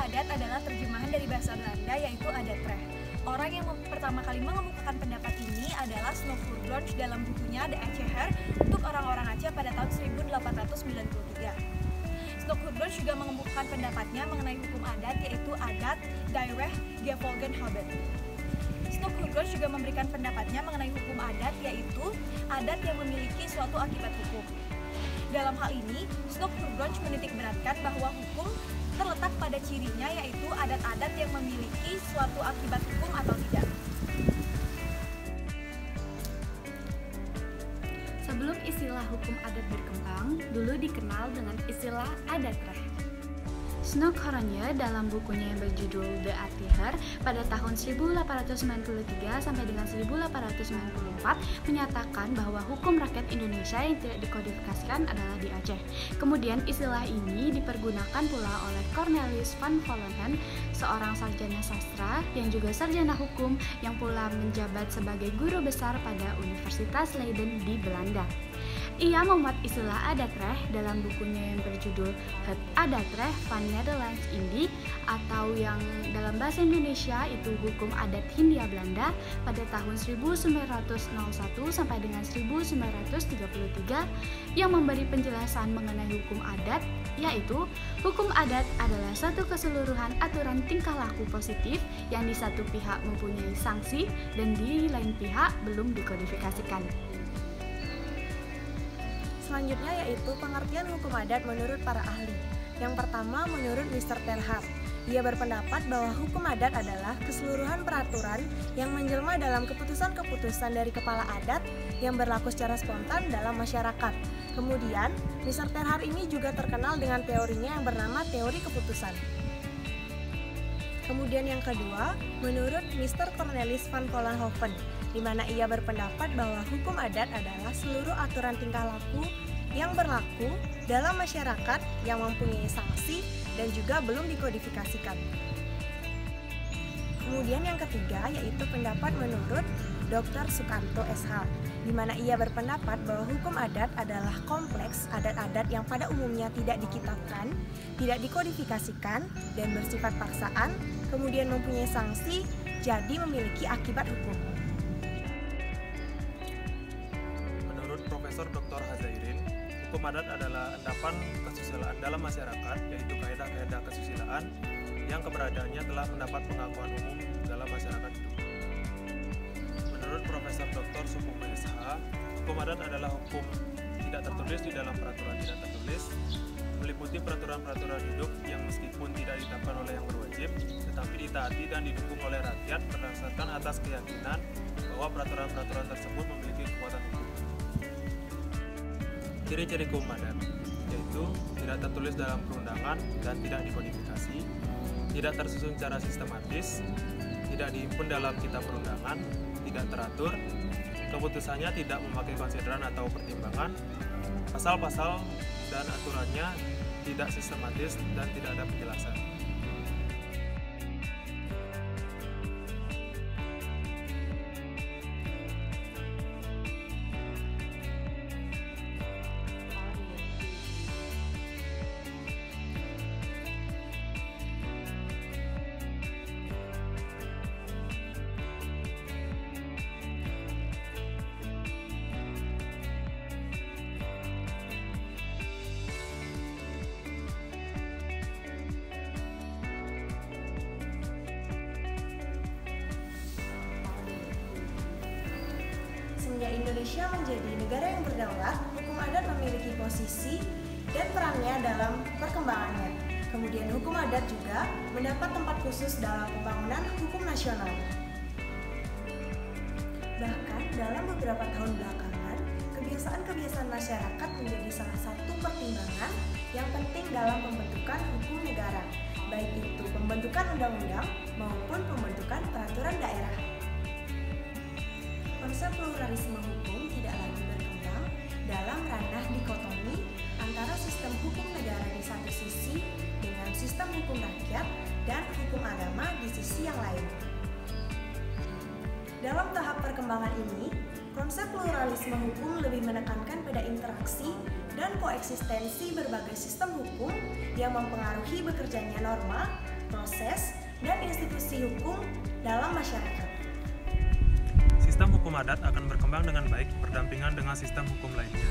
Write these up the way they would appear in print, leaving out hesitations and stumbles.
adat adalah terjemahan dari bahasa Belanda yaitu adatrecht. Orang yang pertama kali mengemukakan pendapat ini adalah Snoek Voortbronsj dalam bukunya De Aceher untuk orang-orang Aceh pada tahun 1893. Snoek Voortbronsj juga mengemukakan pendapatnya mengenai hukum adat yaitu adat die-recht gevolgenhabend. Snoek Voortbronsj juga memberikan pendapatnya mengenai hukum adat yaitu adat yang memiliki suatu akibat hukum. Dalam hal ini, Snoek Voortbronsj menitikberatkan bahwa hukum terletak pada cirinya yaitu adat-adat yang memiliki suatu akibat hukum atau tidak. Sebelum istilah hukum adat berkembang, dulu dikenal dengan istilah adatrecht. Snoek Voortbronsj dalam bukunya yang berjudul De Aceher pada tahun 1893 sampai dengan 1894 menyatakan bahwa hukum rakyat Indonesia yang tidak dikodifikasikan adalah di Aceh. Kemudian istilah ini dipergunakan pula oleh Cornelis van Vollenhoven, seorang sarjana sastra yang juga sarjana hukum yang pula menjabat sebagai guru besar pada Universitas Leiden di Belanda. Ia memuat istilah adatrecht dalam bukunya yang berjudul Het Adatrecht van Nederlands Indie atau yang dalam bahasa Indonesia itu hukum adat Hindia Belanda pada tahun 1901 sampai dengan 1933 yang memberi penjelasan mengenai hukum adat yaitu hukum adat adalah satu keseluruhan aturan tingkah laku positif yang di satu pihak mempunyai sanksi dan di lain pihak belum dikodifikasikan. Selanjutnya yaitu pengertian hukum adat menurut para ahli. Yang pertama menurut Mr. Terhart. Ia berpendapat bahwa hukum adat adalah keseluruhan peraturan yang menjelma dalam keputusan-keputusan dari kepala adat yang berlaku secara spontan dalam masyarakat. Kemudian, Mr. Terhart ini juga terkenal dengan teorinya yang bernama teori keputusan. Kemudian yang kedua, menurut Mr. Cornelis van Vollenhoven, di mana ia berpendapat bahwa hukum adat adalah seluruh aturan tingkah laku yang berlaku dalam masyarakat yang mempunyai sanksi dan juga belum dikodifikasikan. Kemudian yang ketiga yaitu pendapat menurut Dr. Sukanto SH, di mana ia berpendapat bahwa hukum adat adalah kompleks adat-adat yang pada umumnya tidak dikitabkan, tidak dikodifikasikan, dan bersifat paksaan, kemudian mempunyai sanksi, jadi memiliki akibat hukum. Menurut Profesor Dr. Hazairin, hukum adat adalah endapan kesusilaan dalam masyarakat, yaitu kaidah-kaidah kesusilaan yang keberadaannya telah mendapat pengakuan umum dalam masyarakat itu. Menurut Profesor Dr. Sukume SH, hukum adat adalah hukum tidak tertulis di dalam peraturan tidak tertulis, meliputi peraturan-peraturan hidup yang meskipun tidak ditetapkan oleh yang berwajib, tetapi ditaati dan didukung oleh rakyat berdasarkan atas keyakinan bahwa peraturan-peraturan tersebut memiliki kekuatan hukum. Ciri-ciri hukum adat yaitu tidak tertulis dalam perundangan dan tidak dikodifikasi, tidak tersusun secara sistematis, tidak dihimpun dalam kitab perundangan, tidak teratur, keputusannya tidak memakai konsideran atau pertimbangan, pasal-pasal dan aturannya tidak sistematis dan tidak ada penjelasan. Semenjak Indonesia menjadi negara yang berdaulat, hukum adat memiliki posisi dan perannya dalam perkembangannya. Kemudian hukum adat juga mendapat tempat khusus dalam pembangunan hukum nasional. Bahkan dalam beberapa tahun belakangan, kebiasaan-kebiasaan masyarakat menjadi salah satu pertimbangan yang penting dalam pembentukan hukum negara, baik itu pembentukan undang-undang maupun pembentukan peraturan daerah. Konsep pluralisme hukum tidak lagi berkembang dalam ranah dikotomi antara sistem hukum negara di satu sisi dengan sistem hukum rakyat dan hukum agama di sisi yang lain. Dalam tahap perkembangan ini, konsep pluralisme hukum lebih menekankan pada interaksi dan koeksistensi berbagai sistem hukum yang mempengaruhi bekerjanya norma, proses, dan institusi hukum dalam masyarakat. Sistem hukum adat akan berkembang dengan baik berdampingan dengan sistem hukum lainnya.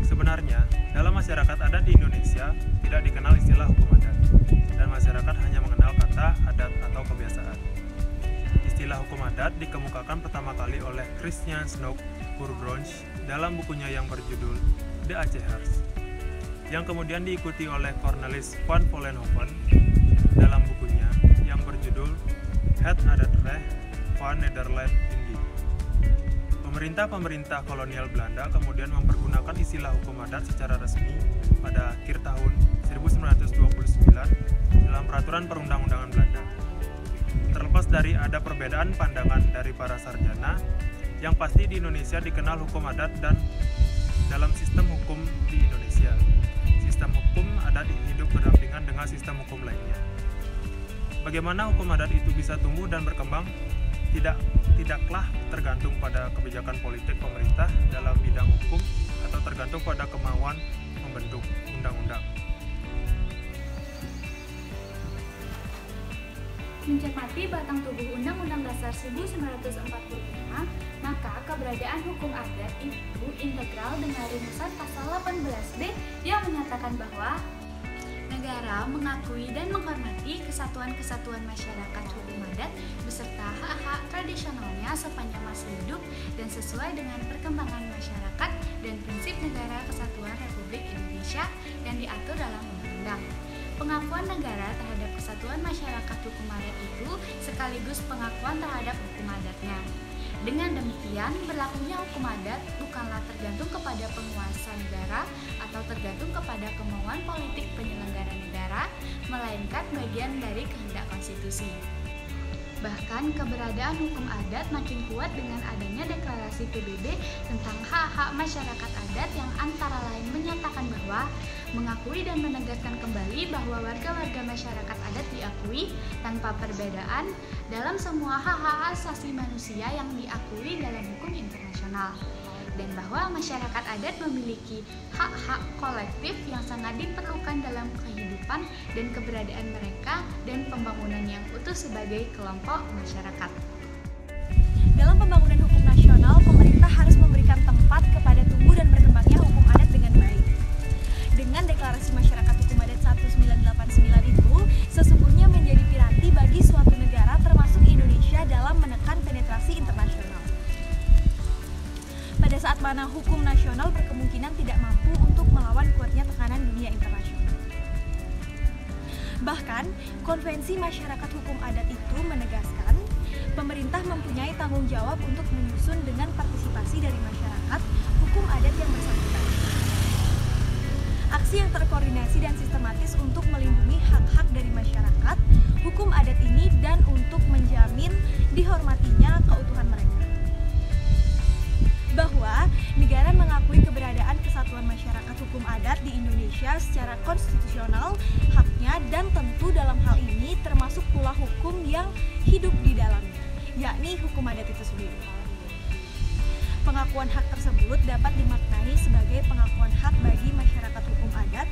Sebenarnya, dalam masyarakat adat di Indonesia tidak dikenal istilah hukum adat, dan masyarakat hanya mengenal kata adat atau kebiasaan. Istilah hukum adat dikemukakan pertama kali oleh Christian Snoek Voortbronsj dalam bukunya yang berjudul De ACHers, yang kemudian diikuti oleh Cornelis van Vollenhoven dalam bukunya yang berjudul Het Adatrecht van Nederland Indie. Pemerintah kolonial Belanda kemudian mempergunakan istilah hukum adat secara resmi pada akhir tahun 1929 dalam peraturan perundang-undangan Belanda. Terlepas dari ada perbedaan pandangan dari para sarjana, yang pasti di Indonesia dikenal hukum adat dan dalam sistem hukum di Indonesia. Sistem hukum adat hidup berdampingan dengan sistem hukum lainnya. Bagaimana hukum adat itu bisa tumbuh dan berkembang? Tidaklah tergantung pada kebijakan politik pemerintah dalam bidang hukum atau tergantung pada kemauan membentuk undang-undang. Mencermati batang tubuh Undang-Undang Dasar 1945, maka keberadaan hukum adat itu integral dengan rumusan pasal 18B yang menyatakan bahwa negara mengakui dan menghormati kesatuan-kesatuan masyarakat hukum adat beserta hak-hak tradisionalnya sepanjang masih hidup dan sesuai dengan perkembangan masyarakat dan prinsip negara kesatuan Republik Indonesia yang diatur dalam undang-undang. Pengakuan negara terhadap kesatuan masyarakat hukum adat itu sekaligus pengakuan terhadap hukum adatnya. Dengan demikian, berlakunya hukum adat bukanlah tergantung kepada penguasa negara atau tergantung kepada kemauan politik penyelenggara negara, melainkan bagian dari kehendak konstitusi. Bahkan keberadaan hukum adat makin kuat dengan adanya deklarasi PBB tentang hak-hak masyarakat adat yang antara lain menyatakan bahwa mengakui dan menegaskan kembali bahwa warga-warga masyarakat adat diakui tanpa perbedaan dalam semua hak-hak asasi manusia yang diakui dalam hukum internasional, dan bahwa masyarakat adat memiliki hak-hak kolektif yang sangat diperlukan dalam kehidupan dan keberadaan mereka dan pembangunan yang utuh sebagai kelompok masyarakat. Dalam pembangunan hukum nasional, pemerintah harus memberikan tempat kepada tumbuh dan berkembangnya hukum adat dengan baik. Dengan deklarasi masyarakat hukum adat 1989 itu sesungguhnya menjadi piranti bagi suatu negara termasuk Indonesia dalam menekan penetrasi internasional. Pada saat mana hukum nasional berkemungkinan tidak mampu untuk melawan kuatnya tekanan dunia internasional. Bahkan, Konvensi Masyarakat Hukum Adat itu menegaskan pemerintah mempunyai tanggung jawab untuk menyusun dengan partisipasi dari masyarakat hukum adat yang bersangkutan. Aksi yang terkoordinasi dan sistematis untuk melindungi hak-hak dari masyarakat hukum adat ini dan untuk menjamin dihormatinya keutuhan mereka. Bahwa negara mengakui keberadaan kesatuan masyarakat hukum adat di Indonesia secara konstitusional haknya, dan tentu dalam hal ini termasuk pula hukum yang hidup di dalamnya, yakni hukum adat itu sendiri. Pengakuan hak tersebut dapat dimaknai sebagai pengakuan hak bagi masyarakat hukum adat